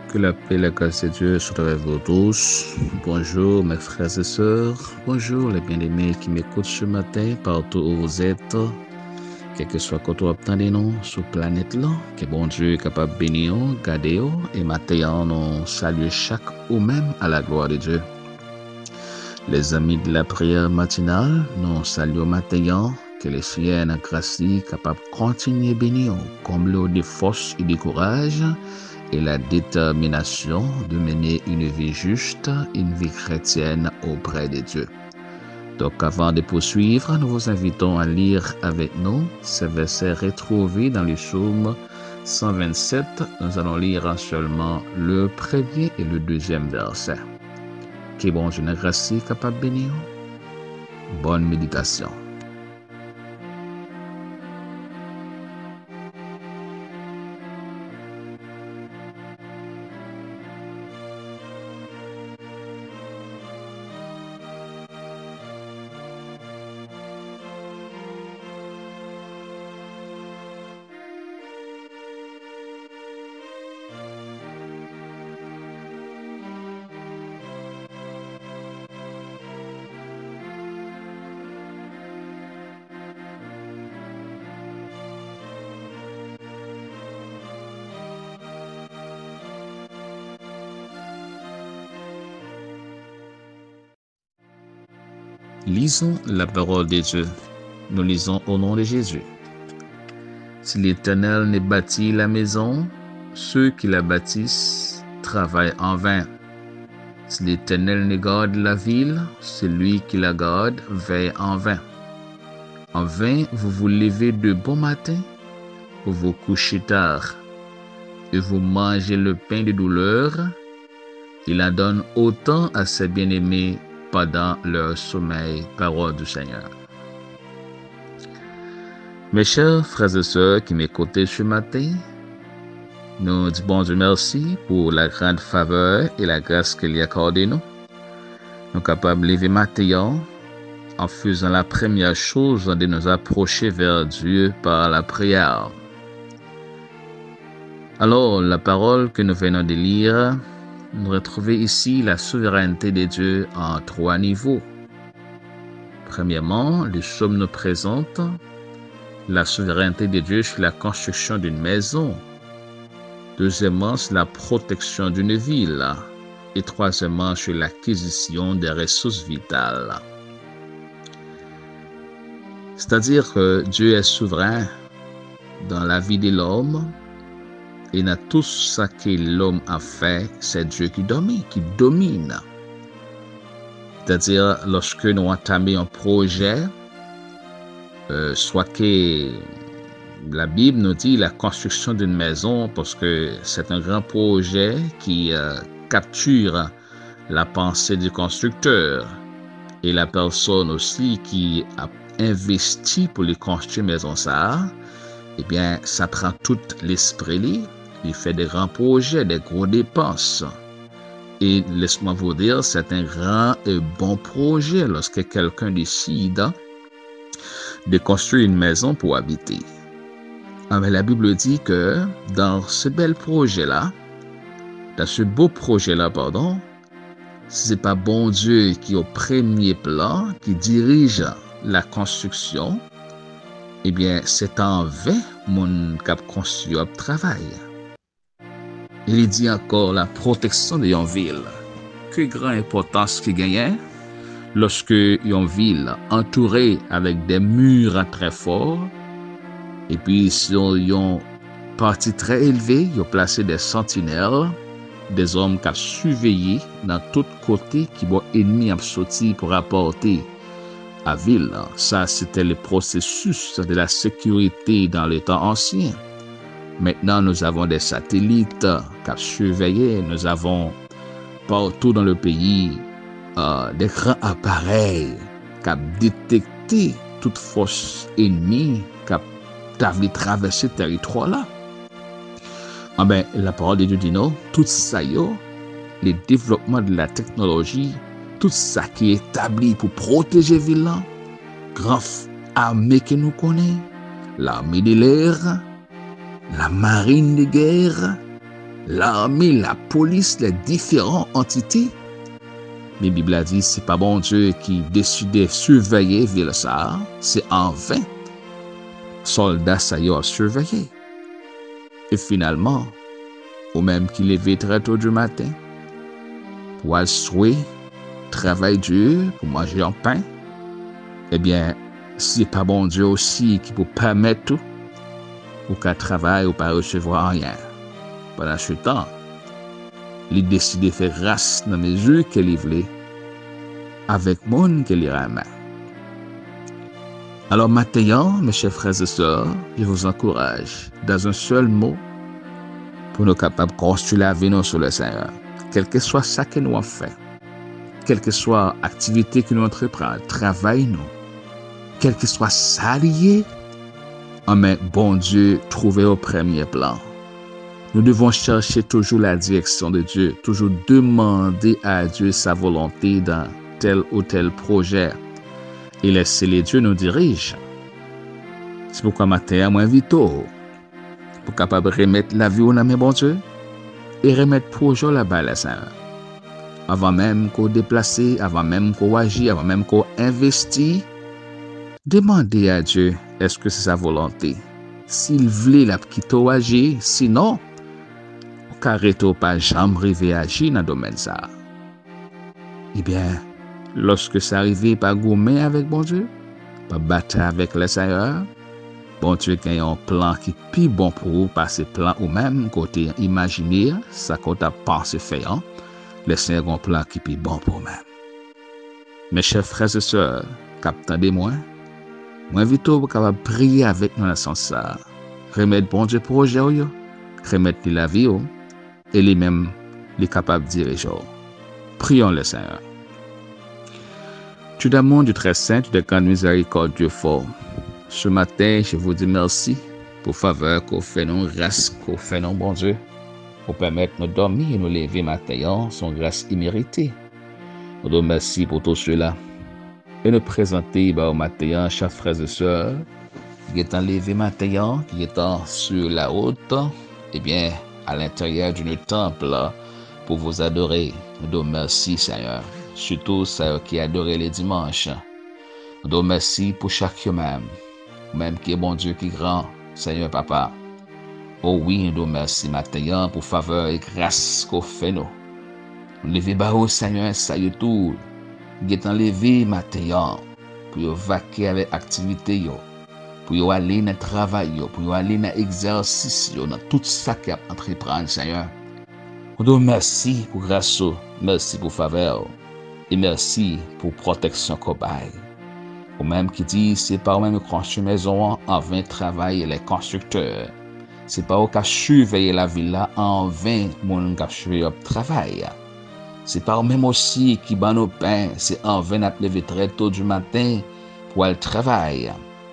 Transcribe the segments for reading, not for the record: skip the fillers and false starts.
Que la paix et la grâce de Dieu soient avec vous tous. Bonjour mes frères et sœurs. Bonjour les bien-aimés qui m'écoutent ce matin partout où vous êtes. Quel que soit quand vous attendez nous sur la planète là, que bon Dieu est capable de bénir, garder et maintenant nous saluer chaque ou même à la gloire de Dieu. Les amis de la prière matinale, nous saluons maintenant que les siennes grâce capable de continuer à bénir, combler de force et de courage et la détermination de mener une vie juste, une vie chrétienne auprès de Dieu. Donc avant de poursuivre, nous vous invitons à lire avec nous ces versets retrouvés dans le psaume 127. Nous allons lire seulement le premier et le deuxième verset. Que bon Dieu nous grâce capable de bénir. Bonne méditation. Lisons la parole de Dieu. Nous lisons au nom de Jésus. Si l'Éternel ne bâtit la maison, ceux qui la bâtissent travaillent en vain. Si l'Éternel ne garde la ville, celui qui la garde veille en vain. En vain, vous vous levez de bon matin, vous vous couchez tard, et vous mangez le pain de douleur. Il en donne autant à ses bien-aimés pendant leur sommeil. Parole du Seigneur. Mes chers frères et sœurs qui m'écoutez ce matin, nous disons bon Dieu merci pour la grande faveur et la grâce qu'il a accordée nous. Nous sommes capables de lever matin en faisant la première chose de nous approcher vers Dieu par la prière. Alors, la parole que nous venons de lire, nous retrouvons ici la souveraineté de Dieu en 3 niveaux. Premièrement, le psaume nous présente la souveraineté de Dieu sur la construction d'une maison. Deuxièmement, sur la protection d'une ville. Et troisièmement, sur l'acquisition des ressources vitales. C'est-à-dire que Dieu est souverain dans la vie de l'homme. Et dans tout ce que l'homme a fait, c'est Dieu qui domine. C'est-à-dire, lorsque nous entamons un projet, soit que la Bible nous dit la construction d'une maison, parce que c'est un grand projet qui capture la pensée du constructeur et la personne aussi qui a investi pour les construire maison ça, eh bien, ça prend tout l'esprit. Il fait des grands projets, des gros dépenses. Et laisse-moi vous dire, c'est un grand et bon projet lorsque quelqu'un décide de construire une maison pour habiter. Mais la Bible dit que dans ce bel projet-là, dans ce beau projet-là, c'est pas bon Dieu qui est au premier plan, qui dirige la construction, eh bien, c'est en vain mon cap construit travail. Il dit encore la protection de une ville. Que grande importance qui gagne lorsque une ville entourée avec des murs très forts, et puis sur une partie très élevée, ils ont placé des sentinelles, des hommes qui ont surveillé dans tous côtés qui vont ennemis à sortir pour apporter à ville. Ça, c'était le processus de la sécurité dans les temps anciens. Maintenant, nous avons des satellites qui surveillent. Nous avons partout dans le pays des grands appareils qui détectent toute force ennemie qui a traversé ce territoire-là. La parole de Dieu dit non, tout ça, le développement de la technologie, tout ça qui est établi pour protéger la ville, grande armée que nous connaissons, l'armée de l'air, la marine de guerre, l'armée, la police, les différentes entités. Mais la Bible a dit, c'est pas bon Dieu qui décidait de surveiller ville ça, c'est en vain. Soldats ça y a surveillé. Et finalement, au même qu'il levé très tôt du matin, pour aller souhaiter, travail dur, pour manger en pain, eh bien, c'est pas bon Dieu aussi qui peut permettre tout, ou qu'à travail ou pas recevoir rien. Pendant ce temps, il décide de faire grâce dans les mesure qu'il voulait, avec monde qu'il y ramène. Alors maintenant, mes chers frères et sœurs, je vous encourage, dans un seul mot, pour nous capables de construire la vie sur le Seigneur. Quel que soit ça que nous avons fait, quelle que soit l'activité que nous entreprenons, travail nous, quel que soit ça lié, mais bon Dieu, trouver au premier plan. Nous devons chercher toujours la direction de Dieu, toujours demander à Dieu sa volonté dans tel ou tel projet et laisser les dieux nous diriger. C'est pourquoi matin, moi invite pour capable remettre la vie au nom de bon Dieu et remettre projet là-bas la Seigneur. Avant même qu'on déplace, avant même qu'on agit, avant même qu'on investit, demandez à Dieu est-ce que c'est sa volonté. S'il voulait la quitter ou agir, sinon, carréto pas jamais arriver à agir dans le domaine ça. Eh bien, lorsque ça arrive, pas gourmet avec bon Dieu, pas battre avec le Seigneur, bon Dieu a un plan qui est plus bon pour vous, parce que plan ou même côté imaginer, ça côté penser faire, le Seigneur a un plan qui est plus bon pour vous-même. Mes chers frères et sœurs, captez-moi, moi invite pour capable prier avec nous dans ce sens ça. Remettre bon Dieu projet remettre la vie et lui-même les capables de diriger. Prions le Seigneur. Tu d'amour du très saint, tu de grande miséricorde, Dieu fort. Ce matin, je vous dis merci pour faveur qu'on fait non, grâce qu'on fait non, bon Dieu, pour permettre de nous dormir et nous lever matin, son grâce imméritée. Nous te remercions pour tout cela. Et nous présenter au matin, chers frères et sœurs, qui est levé matin, qui est sur la route, eh bien, à l'intérieur d'un temple, pour vous adorer. Nous te remercions, Seigneur. Surtout ceux qui adorent les dimanches. Nous te remercions pour chaque même qui est bon Dieu qui est grand, Seigneur Papa. Oh oui, nous te remercions matin pour faveur et grâce qu'on fait nous. Nous levons bas au Seigneur, ça y est tout. Nous sommes levés matin pour vaquer avec activité, pour aller dans le travail, pour aller dans l'exercice, dans tout ça qui a entreprendre, Seigneur. Nous te remercions pour grâce, merci pour faveur. Et merci pour protection cobaye. Ou même qui dit, c'est pas même construire maison en vain travail les constructeurs. C'est pas au cas surveiller la villa en vain mon cap surveiller travail. C'est pas même aussi qui ban nos pain, c'est en vain à lever très tôt du matin pour aller travailler.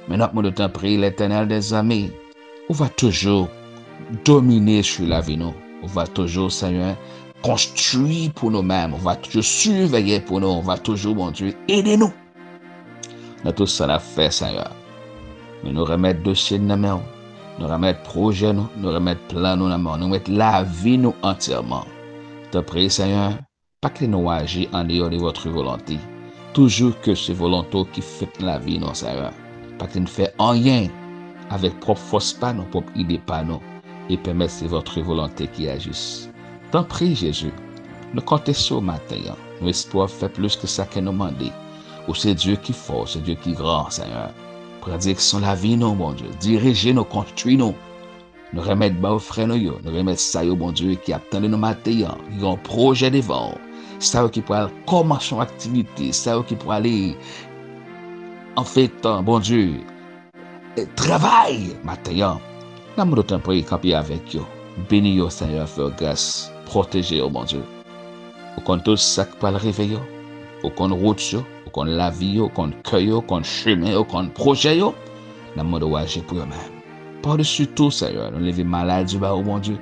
Mais notre monde de temps prie l'Éternel des armées. On va toujours dominer sur la vie nous. On va toujours, Seigneur, construire pour nous-mêmes, on va toujours surveiller pour nous, on va toujours, mon Dieu, aider nous. Dans tout ça, la fait, Seigneur. Mais nous remettre dossier dans main, nous remettre projet, nous remettre plan dans main, nous mettre la vie nous entièrement. Te prie, Seigneur, pas que nous agir en dehors de votre volonté. Toujours que c'est volonté qui fait la vie, non, Seigneur. Pas que nous fait rien avec propre force, pas nos propres idées, pas nous. Et permettre c'est votre volonté qui agisse. T'en prie, Jésus. Nous comptons sur matin. Nous espoir fait plus que ça que nous demandons. Ou c'est Dieu qui fort, c'est Dieu qui grand, Seigneur. Pour la direction de la vie, nous, bon Dieu. Diriger nous, construire nous. Nous remettre bas aux frères, nous remettre ça, bon Dieu, qui attend nous matin, qui ont un projet devant. Ça qui pourra commencer son activité, ça qui pourra aller, en fait, bon Dieu, travail matin. Nous nous t'en prie, camper avec vous. Bénis vous, Seigneur, faire grâce. Protégez vous, mon Dieu. Au compte tout ça qui peut le réveiller. Au compte route, au compte la vie, au compte cueil, au compte chemin, au compte projet. Nous nous agir pour eux-mêmes. Par-dessus tout, Seigneur, nous levons malade du bas, oh mon Dieu.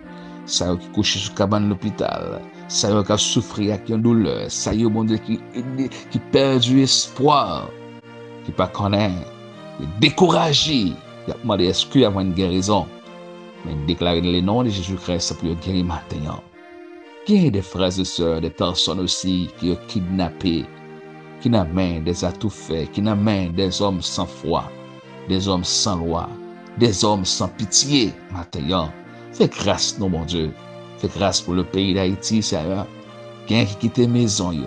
Ça qui couche sur cabane de l'hôpital. Ça qui souffre avec une douleur. Ça mon Dieu, qui perd du espoir. Qui pas connaît. Qui est découragé. Il a demandé est-ce qu'il y a une guérison. mais déclarer le nom de Jésus-Christ pour guérir matin. Il y a des frères et sœurs, des personnes aussi qui ont kidnappé, qui n'amènent des atouts-faits, qui n'amènent des hommes sans foi, des hommes sans loi, des hommes sans pitié, matin. Fais grâce, non, mon Dieu. Fais grâce pour le pays d'Haïti, Seigneur. Quelqu'un qui quitte maison, yo.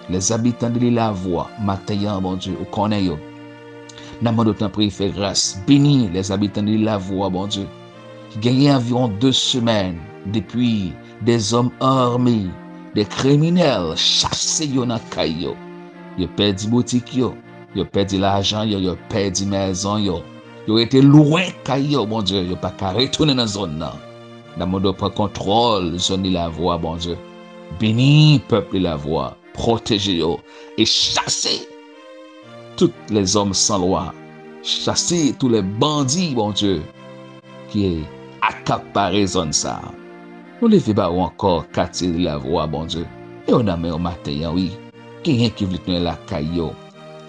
Les habitants de l'île la voix, matin, mon Dieu, ou connaît, yo. N'a d'autant pris, fais grâce. Bénis les habitants de l'île la voix, mon Dieu. Qui gagnent environ 2 semaines depuis des hommes armés, des criminels chassés dans la caille. Ils ont perdu boutique, ils ont perdu l'argent, ils ont perdu maison, ils ont été loin de caille, mon Dieu. Ils n'ont pas qu'à retourner dans la zone. Nous avons pris contrôle zone de la voix, bon Dieu. Bénis peuple de la voix, protégez-les et chassez tous les hommes sans loi. Chassez tous les bandits, bon Dieu, qui accaparent zone ça. Nous levons pas encore quartier de la voix, bon Dieu. Et on a mis au matin, oui. Quelqu'un qui veut tenir la caillou.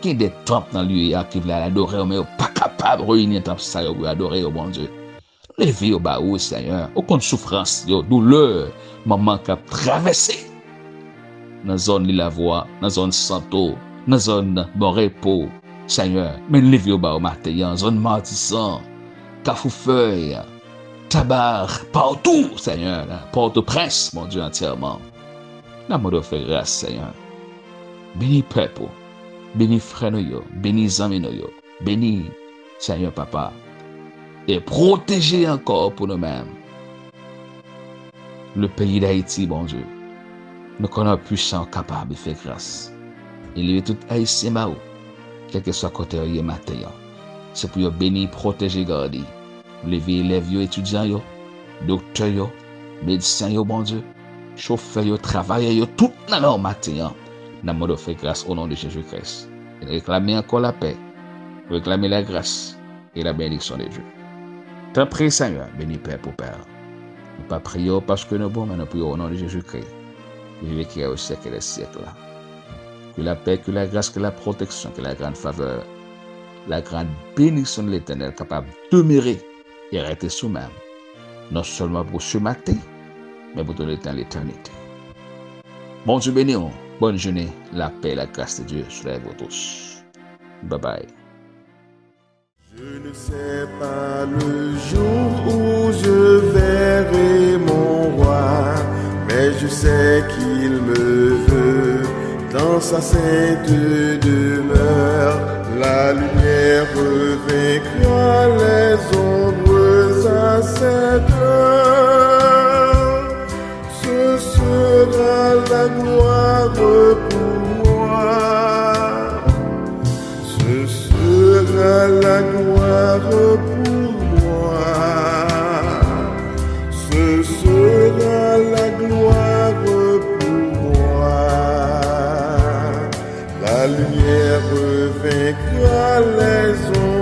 Qui a des temples dans lui qui veut l'adorer, mais pas capable de réunir un temple ça pour adorer, bon Dieu. Levez au bas, Seigneur, au compte souffrance, douleur, maman qui a traversé dans la zone de la voix, dans la zone santo, dans la zone bon repos, Seigneur. Mais levez au bas au matin, dans la zone martissant, Cafoufeuille, Tabar, partout, Seigneur, Port-au-Prince, mon Dieu, entièrement. Nous avons fait grâce, Seigneur. Bénis peuple, bénis frère, bénis amis, bénis, Seigneur, Papa. Et protéger encore pour nous-mêmes le pays d'Haïti, bon Dieu. Nous connaissons puissant, capable de faire grâce. Il est tout haïtien, quel que soit côté matin. C'est pour bénir, protéger, garder. Lever les vieux étudiants, docteurs, médecins, bon Dieu, chauffeurs, travailleurs, tout dans leur matin. Nous avons fait grâce au nom de Jésus-Christ. Et réclamer encore la paix, réclamer la grâce et la bénédiction de Dieu. T'en prie, Seigneur, béni Père pour Père. Nous ne pas prions parce que nous sommes bons, mais nous prions au nom de Jésus-Christ, qui vit qui est au siècle des siècles. Que la paix, que la grâce, que la protection, que la grande faveur, la grande bénédiction de l'Éternel capable de demeurer et rester sous même, non seulement pour ce matin, mais pour tout le temps l'éternité. Bon Dieu béni, bonne journée, la paix et la grâce de Dieu sur vous tous. Bye bye. Je ne sais pas le jour où je verrai mon roi, mais je sais qu'il me veut dans sa sainte demeure. La lumière vaincra les ombres à cette heure. Ce sera la gloire pour moi. Ce sera la gloire pour moi. Ce sera la gloire pour moi. La lumière vaincra les ombres.